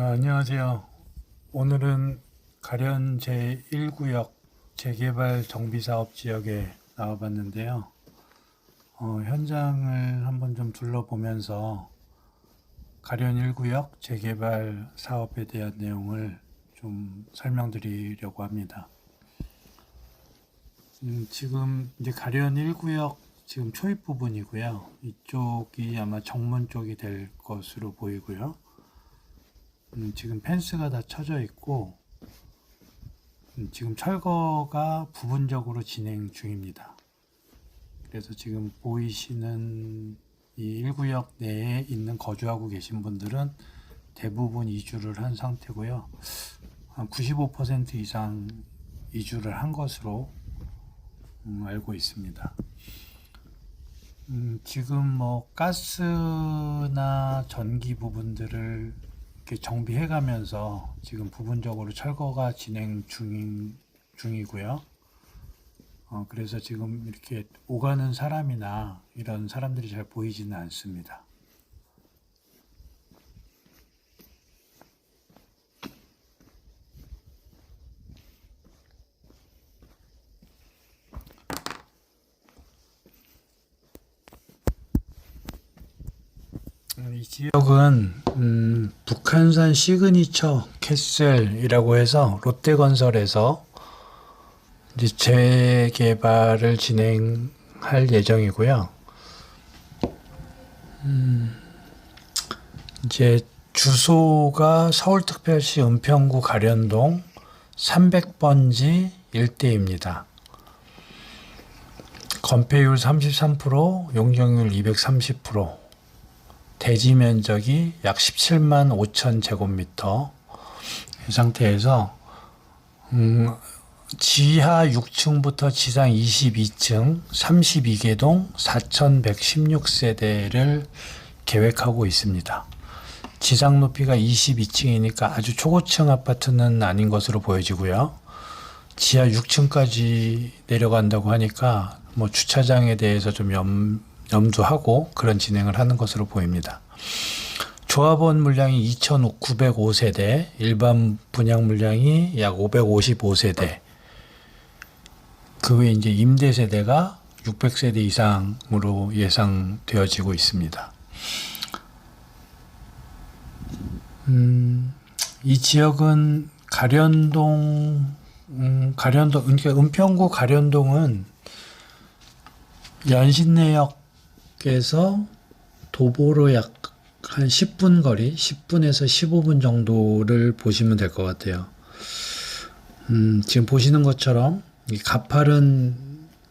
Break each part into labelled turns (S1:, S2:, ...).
S1: 안녕하세요. 오늘은 가련 제1구역 재개발 정비사업 지역에 나와봤는데요. 현장을 한번 좀 둘러보면서 가련 1구역 재개발 사업에 대한 내용을 좀 설명드리려고 합니다. 지금 이제 가련 1구역 지금 초입 부분이고요. 이쪽이 아마 정문 쪽이 될 것으로 보이고요. 지금 펜스가 다 쳐져 있고 지금 철거가 부분적으로 진행 중입니다. 그래서 지금 보이시는 이 1구역 내에 있는 거주하고 계신 분들은 대부분 이주를 한 상태고요. 한 95% 이상 이주를 한 것으로 알고 있습니다. 지금 뭐 가스나 전기 부분들을 이렇게 정비해 가면서 지금 부분적으로 철거가 진행 중이고요. 그래서 지금 이렇게 오가는 사람이나 이런 사람들이 잘 보이지는 않습니다. 이 지역은 북한산 시그니처 캐슬이라고 해서 롯데건설에서 이제 재개발을 진행할 예정이고요. 이제 주소가 서울특별시 은평구 가련동 300번지 일대입니다. 건폐율 33%, 용적률 230%, 대지 면적이 약 17만 5천 제곱미터 이 상태에서 지하 6층부터 지상 22층 32개동 4,116세대를 계획하고 있습니다. 지상 높이가 22층이니까 아주 초고층 아파트는 아닌 것으로 보여지고요. 지하 6층까지 내려간다고 하니까 뭐 주차장에 대해서 좀 염두하고 그런 진행을 하는 것으로 보입니다. 조합원 물량이 2,905세대, 일반 분양 물량이 약 555세대, 그 외에 이제 임대 세대가 600세대 이상으로 예상되어지고 있습니다. 이 지역은 그러니까 은평구 가련동은 연신내역에서 도보로 약 한 10분 거리, 10분에서 15분 정도를 보시면 될 것 같아요. 지금 보시는 것처럼 이 가파른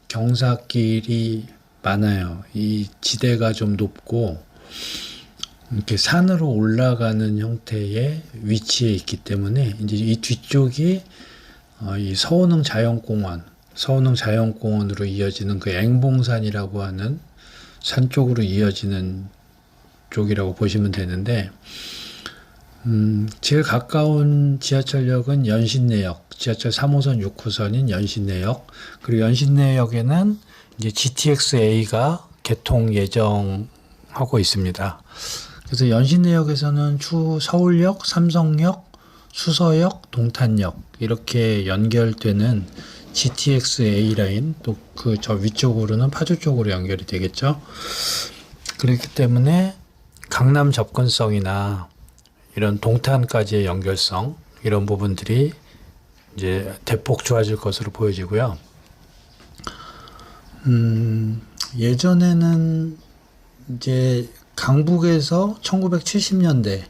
S1: 경사길이 많아요. 이 지대가 좀 높고 이렇게 산으로 올라가는 형태의 위치에 있기 때문에 이제 이 뒤쪽이 이 서운흥 자연공원으로 이어지는 그 앵봉산이라고 하는 산 쪽으로 이어지는 쪽이라고 보시면 되는데, 제일 가까운 지하철역은 연신내역, 지하철 3호선 6호선인 연신내역, 그리고 연신내역에는 이제 GTX-A가 개통 예정하고 있습니다. 그래서 연신내역에서는 서울역, 삼성역, 수서역, 동탄역 이렇게 연결되는 GTX-A 라인, 또 그 저 위쪽으로는 파주 쪽으로 연결이 되겠죠. 그렇기 때문에 강남 접근성이나 이런 동탄까지의 연결성, 이런 부분들이 이제 대폭 좋아질 것으로 보여지고요. 예전에는 이제 강북에서 1970년대에는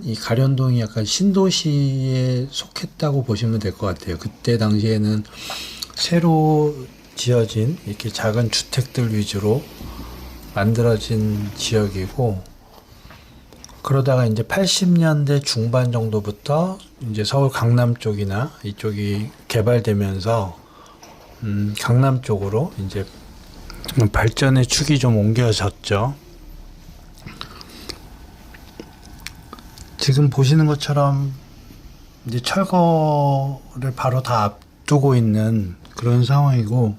S1: 이 가련동이 약간 신도시에 속했다고 보시면 될 것 같아요. 그때 당시에는 새로 지어진 이렇게 작은 주택들 위주로 만들어진 지역이고, 그러다가 이제 80년대 중반 정도부터 이제 서울 강남 쪽이나 이쪽이 개발되면서 강남 쪽으로 이제 발전의 축이 좀 옮겨졌죠. 지금 보시는 것처럼 이제 철거를 바로 다 앞두고 있는 그런 상황이고,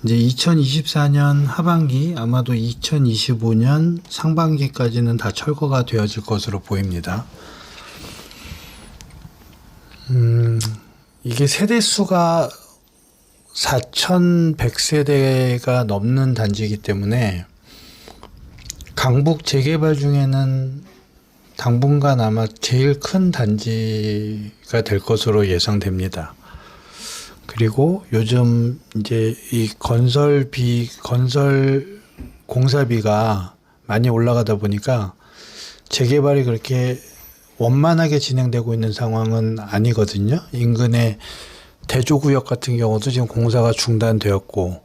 S1: 이제 2024년 하반기, 아마도 2025년 상반기까지는 다 철거가 되어질 것으로 보입니다. 이게 세대수가 4,100세대가 넘는 단지이기 때문에 강북 재개발 중에는 당분간 아마 제일 큰 단지가 될 것으로 예상됩니다. 그리고 요즘 이제 이 건설 공사비가 많이 올라가다 보니까 재개발이 그렇게 원만하게 진행되고 있는 상황은 아니거든요. 인근의 대조구역 같은 경우도 지금 공사가 중단되었고,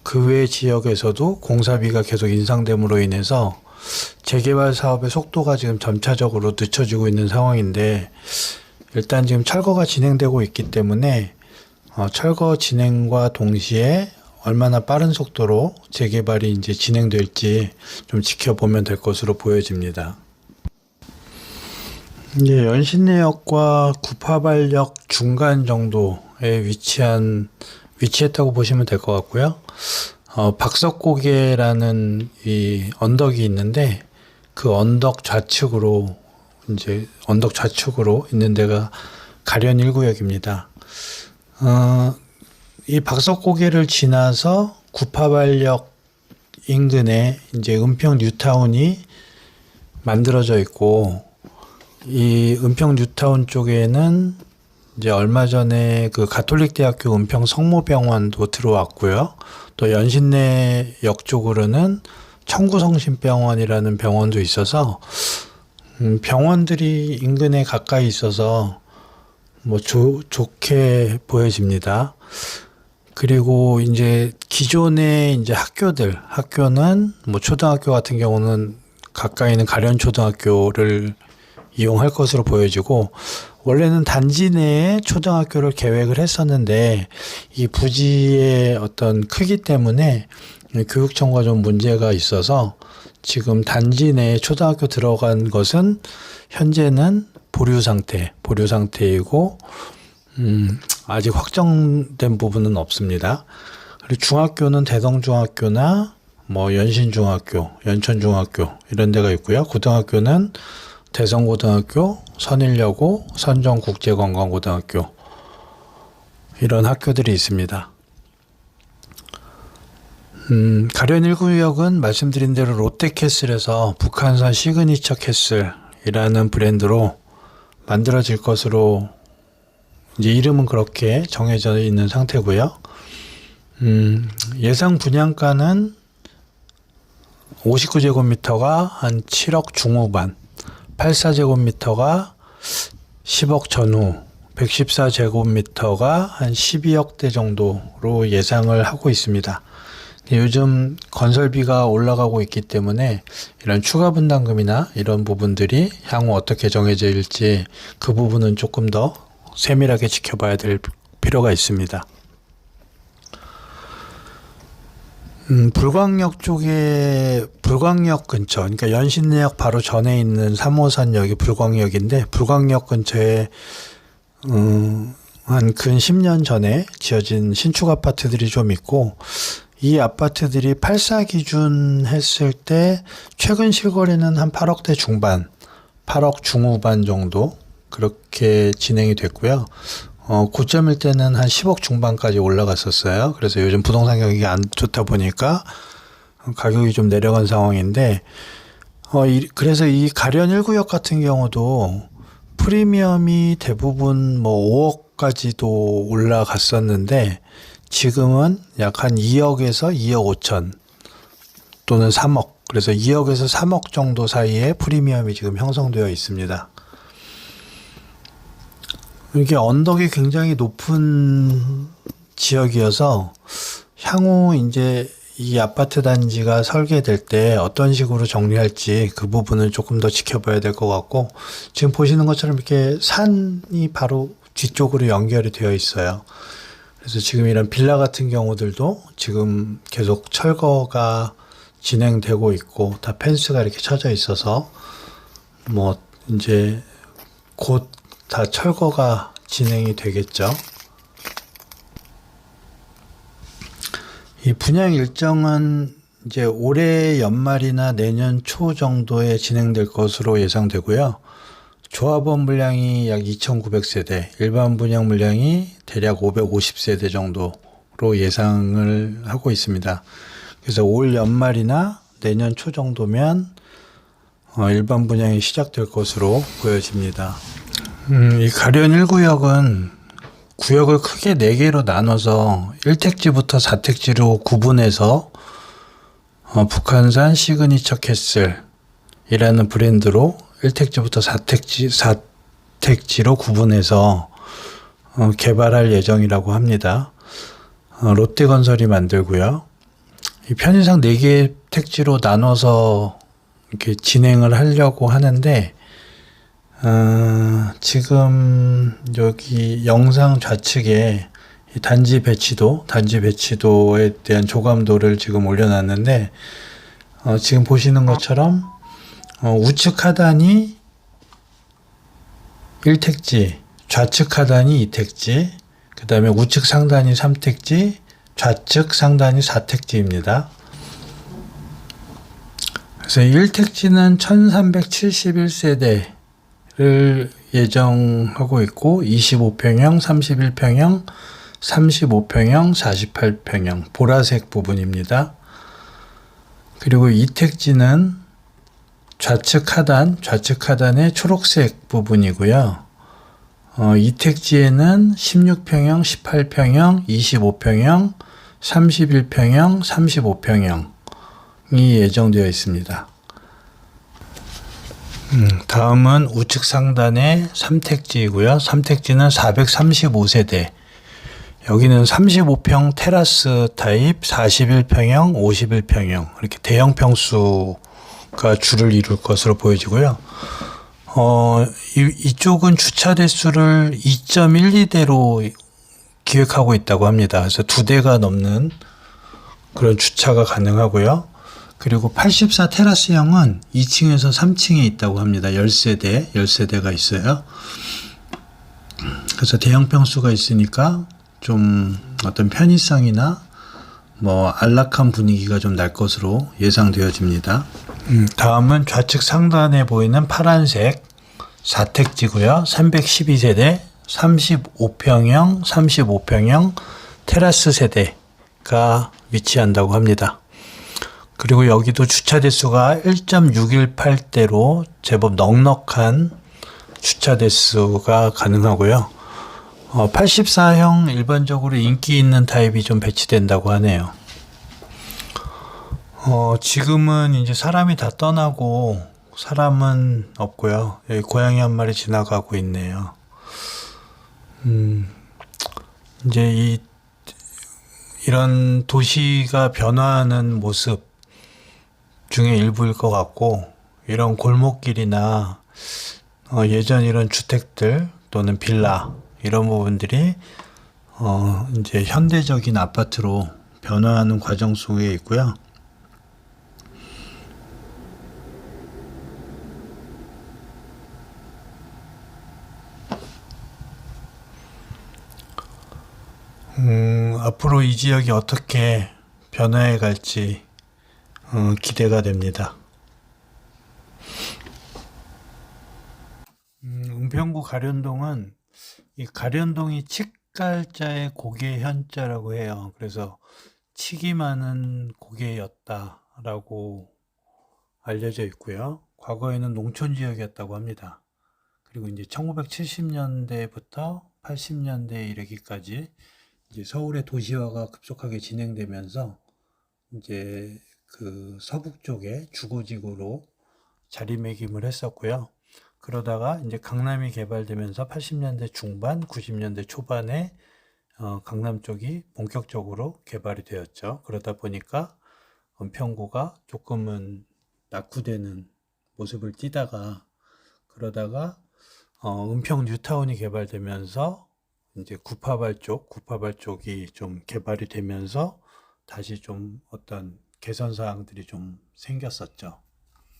S1: 그 외 지역에서도 공사비가 계속 인상됨으로 인해서 재개발 사업의 속도가 지금 점차적으로 늦춰지고 있는 상황인데, 일단 지금 철거가 진행되고 있기 때문에 철거 진행과 동시에 얼마나 빠른 속도로 재개발이 이제 진행될지 좀 지켜보면 될 것으로 보여집니다. 이제 연신내역과 구파발역 중간 정도에 위치했다고 보시면 될 것 같고요. 박석고개라는 이 언덕이 있는데, 그 언덕 좌측으로 있는 데가 가련 1구역입니다. 이 박석고개를 지나서 구파발역 인근에 이제 은평 뉴타운이 만들어져 있고, 이 은평 뉴타운 쪽에는 이제 얼마 전에 그 가톨릭대학교 은평 성모병원도 들어왔고요. 또 연신내역 쪽으로는 청구성심병원이라는 병원도 있어서 병원들이 인근에 가까이 있어서 뭐 좋게 보여집니다. 그리고 이제 기존의 이제 학교는 뭐 초등학교 같은 경우는 가까이 있는 가련초등학교를 이용할 것으로 보여지고, 원래는 단지 내에 초등학교를 계획을 했었는데 이 부지의 어떤 크기 때문에 교육청과 좀 문제가 있어서 지금 단지 내에 초등학교 들어간 것은 현재는 보류 상태이고 아직 확정된 부분은 없습니다. 그리고 중학교는 대성중학교나 뭐 연신중학교, 연천중학교 이런 데가 있고요. 고등학교는 대성고등학교, 선일여고, 선정국제관광고등학교 이런 학교들이 있습니다. 가련 1구역은 말씀드린 대로 롯데캐슬에서 북한산 시그니처 캐슬이라는 브랜드로 만들어질 것으로 이제 이름은 그렇게 정해져 있는 상태고요. 예상 분양가는 59제곱미터가 한 7억 중후반, 84제곱미터가 10억 전후, 114제곱미터가 한 12억대 정도로 예상을 하고 있습니다. 요즘 건설비가 올라가고 있기 때문에 이런 추가 분담금이나 이런 부분들이 향후 어떻게 정해질지 그 부분은 조금 더 세밀하게 지켜봐야 될 필요가 있습니다. 불광역 근처, 그러니까 연신내역 바로 전에 있는 3호선역이 불광역인데, 불광역 근처에 한 근 10년 전에 지어진 신축 아파트들이 좀 있고, 이 아파트들이 84 기준 했을 때 최근 실거래는 한 8억대 중반, 8억 중후반 정도 그렇게 진행이 됐고요. 고점일 때는 한 10억 중반까지 올라갔었어요. 그래서 요즘 부동산 가격이 안 좋다 보니까 가격이 좀 내려간 상황인데, 그래서 이 가련 1구역 같은 경우도 프리미엄이 대부분 뭐 5억까지도 올라갔었는데, 지금은 약 한 2억에서 2억 5천 또는 3억, 그래서 2억에서 3억 정도 사이에 프리미엄이 지금 형성되어 있습니다. 이게 언덕이 굉장히 높은 지역이어서 향후 이제 이 아파트 단지가 설계될 때 어떤 식으로 정리할지 그 부분을 조금 더 지켜봐야 될 것 같고, 지금 보시는 것처럼 이렇게 산이 바로 뒤쪽으로 연결이 되어 있어요. 그래서 지금 이런 빌라 같은 경우들도 지금 계속 철거가 진행되고 있고, 다 펜스가 이렇게 쳐져 있어서 뭐 이제 곧 다 철거가 진행이 되겠죠. 이 분양 일정은 이제 올해 연말이나 내년 초 정도에 진행될 것으로 예상되고요. 조합원 물량이 약 2,900세대, 일반 분양 물량이 대략 550세대 정도로 예상을 하고 있습니다. 그래서 올 연말이나 내년 초 정도면 일반 분양이 시작될 것으로 보여집니다. 이 가련 1구역은 구역을 크게 4개로 나눠서 1택지부터 4택지로 구분해서 북한산 시그니처 캐슬이라는 브랜드로 1택지부터 4택지로 구분해서 개발할 예정이라고 합니다. 롯데건설이 만들고요. 이 편의상 4개의 택지로 나눠서 이렇게 진행을 하려고 하는데 지금 여기 영상 좌측에 단지 배치도에 대한 조감도를 지금 올려놨는데 지금 보시는 것처럼 우측 하단이 1택지, 좌측 하단이 2택지, 그 다음에 우측 상단이 3택지, 좌측 상단이 4택지입니다. 그래서 1택지는 1371세대를 예정하고 있고 25평형, 31평형, 35평형, 48평형 보라색 부분입니다. 그리고 2택지는 좌측 하단의 초록색 부분이고요. 2택지에는 16평형, 18평형, 25평형, 31평형, 35평형이 예정되어 있습니다. 다음은 우측 상단의 3택지이고요. 3택지는 435세대. 여기는 35평 테라스 타입, 41평형, 51평형 이렇게 대형 평수가 주를 이룰 것으로 보여지고요. 이쪽은 주차 대수를 2.12대로 기획하고 있다고 합니다. 그래서 2대가 넘는 그런 주차가 가능하고요. 그리고 84 테라스형은 2층에서 3층에 있다고 합니다. 10세대가 있어요. 그래서 대형 평수가 있으니까 좀 어떤 편의성이나 안락한 분위기가 좀 날 것으로 예상되어집니다. 다음은 좌측 상단에 보이는 파란색 4택지고요. 312세대, 35평형 테라스 세대가 위치한다고 합니다. 그리고 여기도 주차 대수가 1.618대로 제법 넉넉한 주차 대수가 가능하고요. 84형 일반적으로 인기 있는 타입이 좀 배치된다고 하네요. 지금은 이제 사람이 다 떠나고 사람은 없고요. 여기 고양이 한 마리 지나가고 있네요. 이제 이런 도시가 변화하는 모습 중에 일부일 것 같고, 이런 골목길이나 예전 이런 주택들 또는 빌라 이런 부분들이 이제 현대적인 아파트로 변화하는 과정 속에 있고요. 앞으로 이 지역이 어떻게 변화해 갈지 기대가 됩니다. 은평구 가련동은 이 가련동이 칡갈자의 고개 현자라고 해요. 그래서 칡이 많은 고개였다라고 알려져 있고요. 과거에는 농촌 지역이었다고 합니다. 그리고 이제 1970년대부터 80년대에 이르기까지 이제 서울의 도시화가 급속하게 진행되면서 이제 그 서북 쪽에 주거지구로 자리매김을 했었고요. 그러다가 이제 강남이 개발되면서 80년대 중반, 90년대 초반에 강남 쪽이 본격적으로 개발이 되었죠. 그러다 보니까 은평구가 조금은 낙후되는 모습을 띠다가 그러다가 은평 뉴타운이 개발되면서 이제 구파발 쪽이 좀 개발이 되면서 다시 좀 어떤 개선 사항들이 좀 생겼었죠.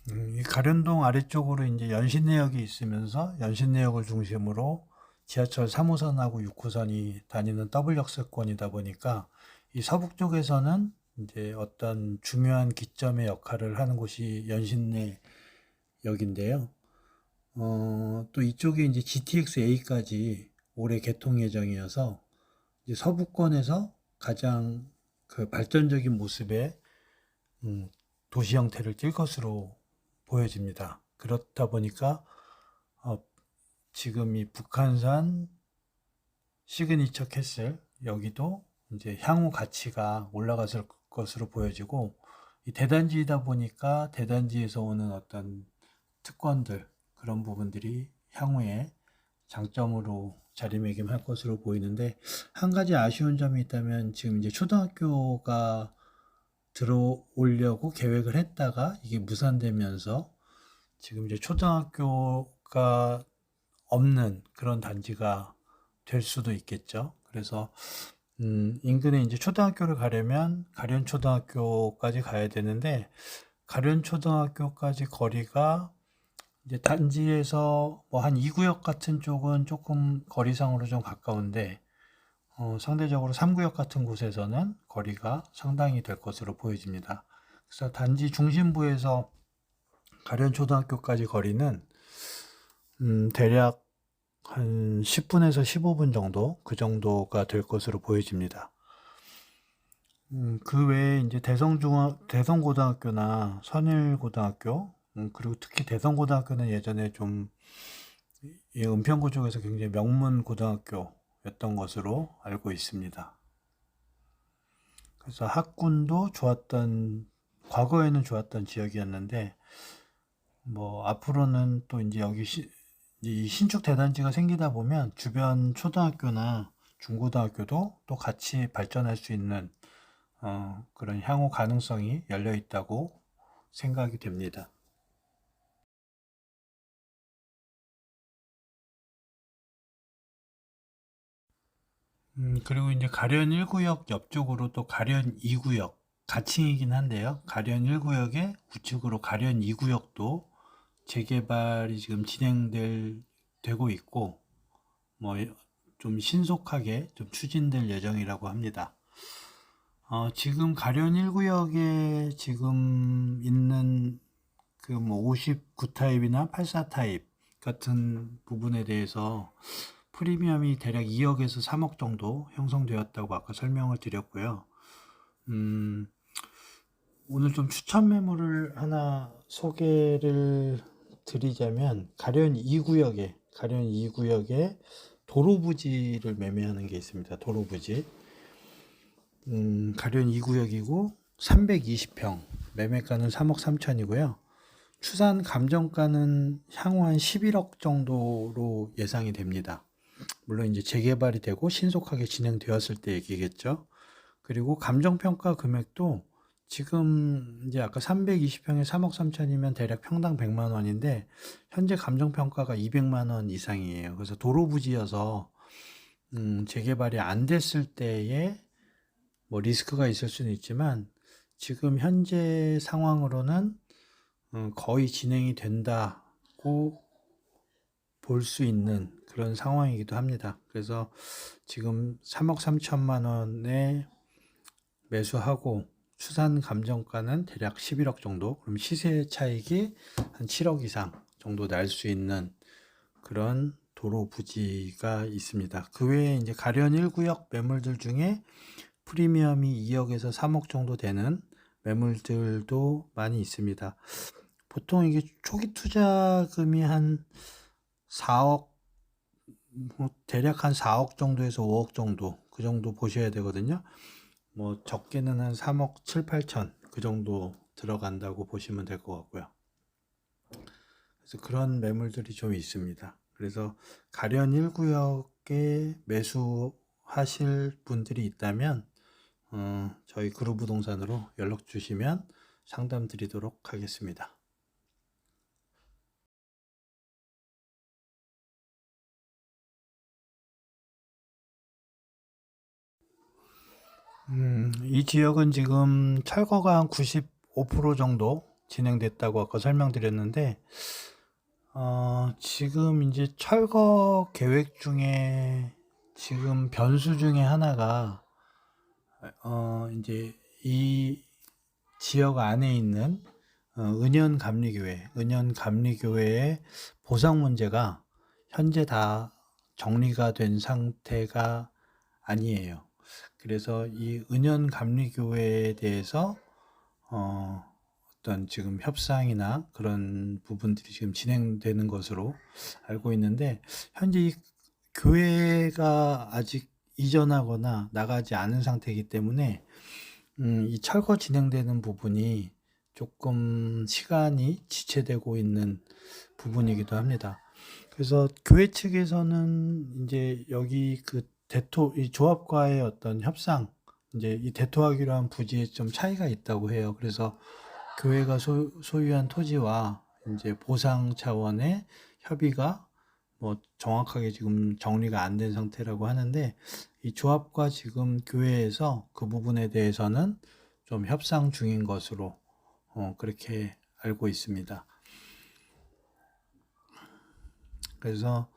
S1: 이 가련동 아래쪽으로 이제 연신내역이 있으면서 연신내역을 중심으로 지하철 3호선하고 6호선이 다니는 더블 역세권이다 보니까 이 서북 쪽에서는 이제 어떤 중요한 기점의 역할을 하는 곳이 연신내역인데요. 또 이쪽에 이제 GTX-A까지 올해 개통 예정이어서 이제 서부권에서 가장 그 발전적인 모습의 도시 형태를 띌 것으로 보여집니다. 그렇다 보니까 지금 이 북한산 시그니처 캐슬 여기도 이제 향후 가치가 올라갔을 것으로 보여지고, 이 대단지이다 보니까 대단지에서 오는 어떤 특권들, 그런 부분들이 향후에 장점으로 자리매김할 것으로 보이는데, 한 가지 아쉬운 점이 있다면 지금 이제 초등학교가 들어오려고 계획을 했다가 이게 무산되면서 지금 이제 초등학교가 없는 그런 단지가 될 수도 있겠죠. 그래서 인근에 이제 초등학교를 가려면 가련초등학교까지 가야 되는데, 가련초등학교까지 거리가 이제 단지에서 뭐 한 2구역 같은 쪽은 조금 거리상으로 좀 가까운데, 상대적으로 3구역 같은 곳에서는 거리가 상당히 될 것으로 보여집니다. 그래서 단지 중심부에서 가련초등학교까지 거리는 대략 한 10분에서 15분 정도, 그 정도가 될 것으로 보여집니다. 그 외에 이제 대성고등학교나 선일고등학교, 그리고 특히 대성고등학교는 예전에 좀 이 은평구 쪽에서 굉장히 명문 고등학교였던 것으로 알고 있습니다. 그래서 학군도 과거에는 좋았던 지역이었는데, 뭐 앞으로는 또 이제 이 신축 대단지가 생기다 보면 주변 초등학교나 중고등학교도 또 같이 발전할 수 있는 그런 향후 가능성이 열려 있다고 생각이 됩니다. 그리고 이제 가련 1구역 옆쪽으로 또 가련 2구역, 가칭이긴 한데요. 가련 1구역의 우측으로 가련 2구역도 재개발이 지금 되고 있고, 뭐 좀 신속하게 좀 추진될 예정이라고 합니다. 지금 가련 1구역에 지금 있는 그 뭐 59 타입이나 84 타입 같은 부분에 대해서 프리미엄이 대략 2억에서 3억 정도 형성되었다고 아까 설명을 드렸고요. 오늘 좀 추천 매물을 하나 소개를 드리자면, 가련 2구역에 도로 부지를 매매하는 게 있습니다. 도로 부지. 가련 2구역이고 320평, 매매가는 3억 3천이고요. 추산 감정가는 향후 한 11억 정도로 예상이 됩니다. 물론 이제 재개발이 되고 신속하게 진행되었을 때 얘기겠죠. 그리고 감정평가 금액도 지금 이제 아까 320평에 3억 3천이면 대략 평당 100만 원인데, 현재 감정평가가 200만 원 이상이에요. 그래서 도로 부지여서 재개발이 안 됐을 때에 뭐 리스크가 있을 수는 있지만, 지금 현재 상황으로는 거의 진행이 된다고 볼 수 있는 그런 상황이기도 합니다. 그래서 지금 3억 3천만 원에 매수하고 추산 감정가는 대략 11억 정도, 그럼 시세 차익이 한 7억 이상 정도 날 수 있는 그런 도로 부지가 있습니다. 그 외에 이제 가련 1구역 매물들 중에 프리미엄이 2억에서 3억 정도 되는 매물들도 많이 있습니다. 보통 이게 초기 투자금이 한 4억, 대략 한 4억 정도에서 5억 정도, 그 정도 보셔야 되거든요. 뭐 적게는 한 3억 7, 8천 그 정도 들어간다고 보시면 될 것 같고요. 그래서 그런 매물들이 좀 있습니다. 그래서 가련 1구역에 매수하실 분들이 있다면 저희 그룹부동산으로 연락 주시면 상담 드리도록 하겠습니다. 이 지역은 지금 철거가 한 95% 정도 진행됐다고 아까 설명드렸는데, 지금 이제 철거 계획 중에 지금 변수 중에 하나가 이제 이 지역 안에 있는 은연감리교회의 보상 문제가 현재 다 정리가 된 상태가 아니에요. 그래서 이 은연감리교회에 대해서 어떤 지금 협상이나 그런 부분들이 지금 진행되는 것으로 알고 있는데, 현재 이 교회가 아직 이전하거나 나가지 않은 상태이기 때문에 이 철거 진행되는 부분이 조금 시간이 지체되고 있는 부분이기도 합니다. 그래서 교회 측에서는 이제 여기 이 조합과의 어떤 협상, 이제 이 대토하기로 한 부지에 좀 차이가 있다고 해요. 그래서 교회가 소유한 토지와 이제 보상 차원의 협의가 뭐 정확하게 지금 정리가 안 된 상태라고 하는데, 이 조합과 지금 교회에서 그 부분에 대해서는 좀 협상 중인 것으로 그렇게 알고 있습니다. 그래서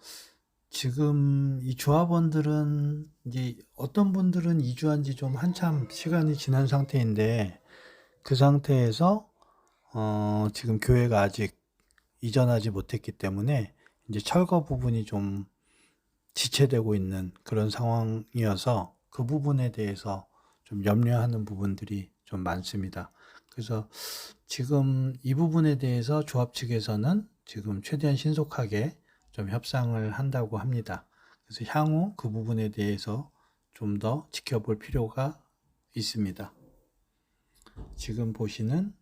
S1: 지금 이 조합원들은 이제 어떤 분들은 이주한 지 좀 한참 시간이 지난 상태인데, 그 상태에서 지금 교회가 아직 이전하지 못했기 때문에 이제 철거 부분이 좀 지체되고 있는 그런 상황이어서 그 부분에 대해서 좀 염려하는 부분들이 좀 많습니다. 그래서 지금 이 부분에 대해서 조합 측에서는 지금 최대한 신속하게 좀 협상을 한다고 합니다. 그래서 향후 그 부분에 대해서 좀 더 지켜볼 필요가 있습니다. 지금 보시는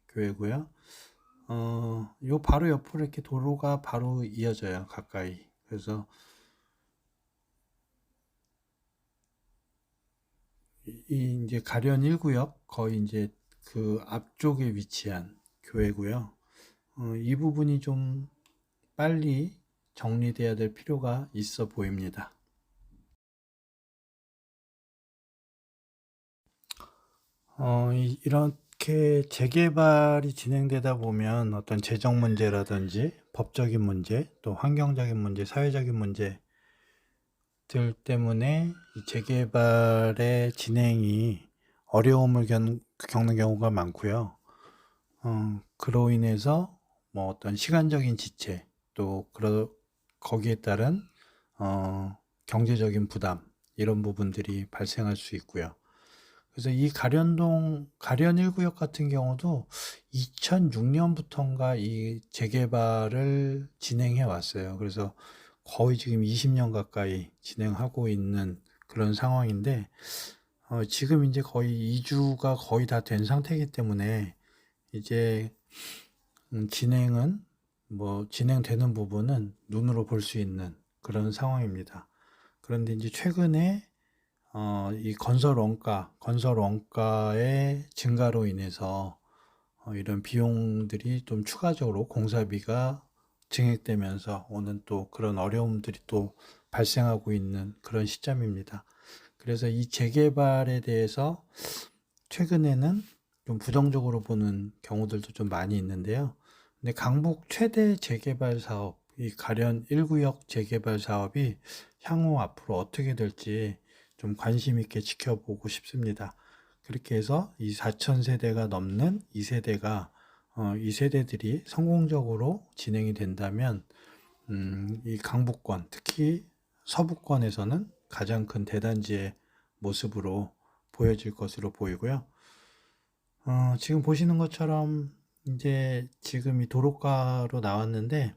S1: 교회고요. 요 바로 옆으로 이렇게 도로가 바로 이어져요, 가까이. 그래서 이 이제 가련 1구역 거의 이제 그 앞쪽에 위치한 교회고요. 이 부분이 좀 빨리 정리돼야 될 필요가 있어 보입니다. 이렇게 재개발이 진행되다 보면 어떤 재정 문제라든지 법적인 문제, 또 환경적인 문제, 사회적인 문제들 때문에 이 재개발의 진행이 어려움을 겪는 경우가 많고요. 그로 인해서 뭐 어떤 시간적인 지체, 또 거기에 따른 경제적인 부담, 이런 부분들이 발생할 수 있고요. 그래서 이 가련 1구역 같은 경우도 2006년부터인가 이 재개발을 진행해 왔어요. 그래서 거의 지금 20년 가까이 진행하고 있는 그런 상황인데, 지금 이제 거의 이주가 거의 다 된 상태이기 때문에 이제 진행되는 부분은 눈으로 볼 수 있는 그런 상황입니다. 그런데 이제 최근에 이 건설 원가의 증가로 인해서 이런 비용들이 좀 추가적으로 공사비가 증액되면서 오는 또 그런 어려움들이 또 발생하고 있는 그런 시점입니다. 그래서 이 재개발에 대해서 최근에는 좀 부정적으로 보는 경우들도 좀 많이 있는데요. 근데 강북 최대 재개발 사업, 이 가련 1구역 재개발 사업이 향후 앞으로 어떻게 될지 좀 관심 있게 지켜보고 싶습니다. 그렇게 해서 이 4,000세대가 넘는 2세대가 이 세대들이 성공적으로 진행이 된다면 이 강북권, 특히 서부권에서는 가장 큰 대단지의 모습으로 보여질 것으로 보이고요. 지금 보시는 것처럼 이제 지금 이 도로가로 나왔는데,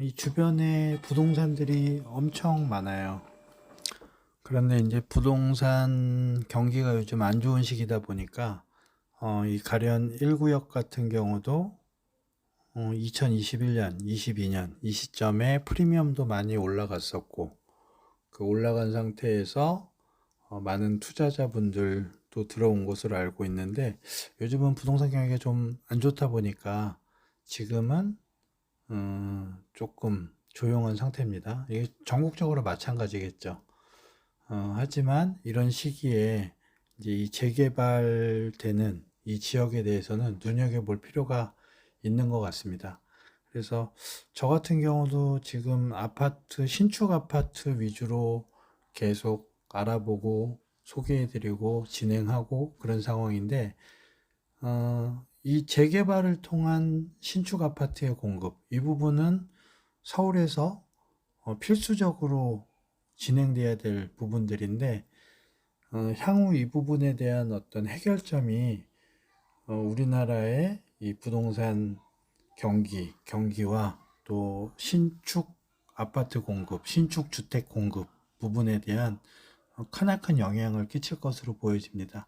S1: 이 주변에 부동산들이 엄청 많아요. 그런데 이제 부동산 경기가 요즘 안 좋은 시기다 보니까 이 가련 1구역 같은 경우도 2021년, 22년 이 시점에 프리미엄도 많이 올라갔었고, 그 올라간 상태에서 많은 투자자분들도 들어온 것으로 알고 있는데, 요즘은 부동산 경기가 좀 안 좋다 보니까 지금은 조금 조용한 상태입니다. 이게 전국적으로 마찬가지겠죠. 하지만 이런 시기에 이제 이 재개발되는 이 지역에 대해서는 눈여겨볼 필요가 있는 것 같습니다. 그래서 저 같은 경우도 지금 신축 아파트 위주로 계속 알아보고 소개해드리고 진행하고 그런 상황인데, 이 재개발을 통한 신축 아파트의 공급, 이 부분은 서울에서 필수적으로 진행돼야 될 부분들인데, 향후 이 부분에 대한 어떤 해결점이 우리나라의 이 부동산 경기와 또 신축 아파트 공급, 신축 주택 공급 부분에 대한 크나큰 영향을 끼칠 것으로 보여집니다.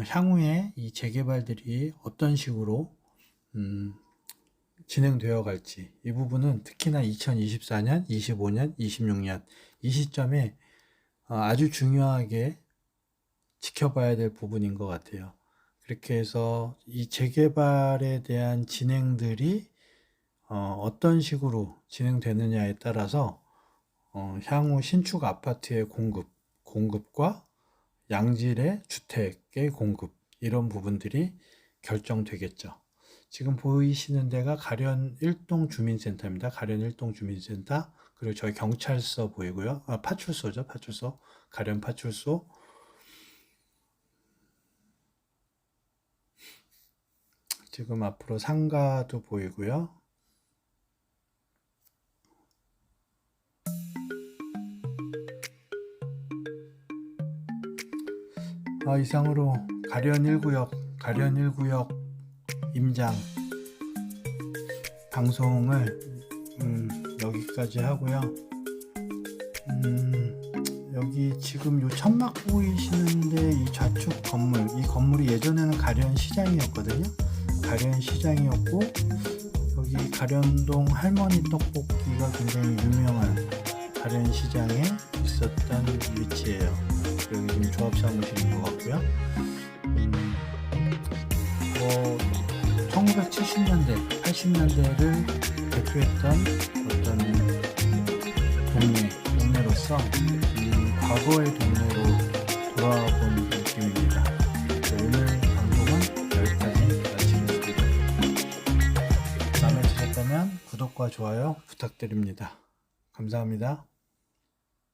S1: 향후에 이 재개발들이 어떤 식으로 진행되어 갈지, 이 부분은 특히나 2024년, 25년, 26년 이 시점에 아주 중요하게 지켜봐야 될 부분인 것 같아요. 그렇게 해서 이 재개발에 대한 진행들이 어떤 식으로 진행되느냐에 따라서 향후 신축 아파트의 공급과 양질의 주택의 공급, 이런 부분들이 결정되겠죠. 지금 보이시는 데가 가련 1동 주민센터입니다. 가련 1동 주민센터, 그리고 저희 경찰서 보이고요. 파출소죠, 파출소. 가련 파출소. 지금 앞으로 상가도 보이고요. 이상으로 가련 1구역 임장 방송을 여기까지 하고요. 여기 지금 요 천막 보이시는데 이 좌측 건물, 이 건물이 예전에는 가련 시장이었거든요. 가련 시장이었고, 여기 가련동 할머니 떡볶이가 굉장히 유명한 가련 시장에 있었던 위치예요. 여기 지금 조합 사무실인 것 같고요. 1970년대, 80년대를 대표했던 어떤 동네로서 과거의 동네로 돌아본 느낌입니다. 오늘 방송은 여기까지 마치겠습니다. 마음에 드셨다면 구독과 좋아요 부탁드립니다. 감사합니다.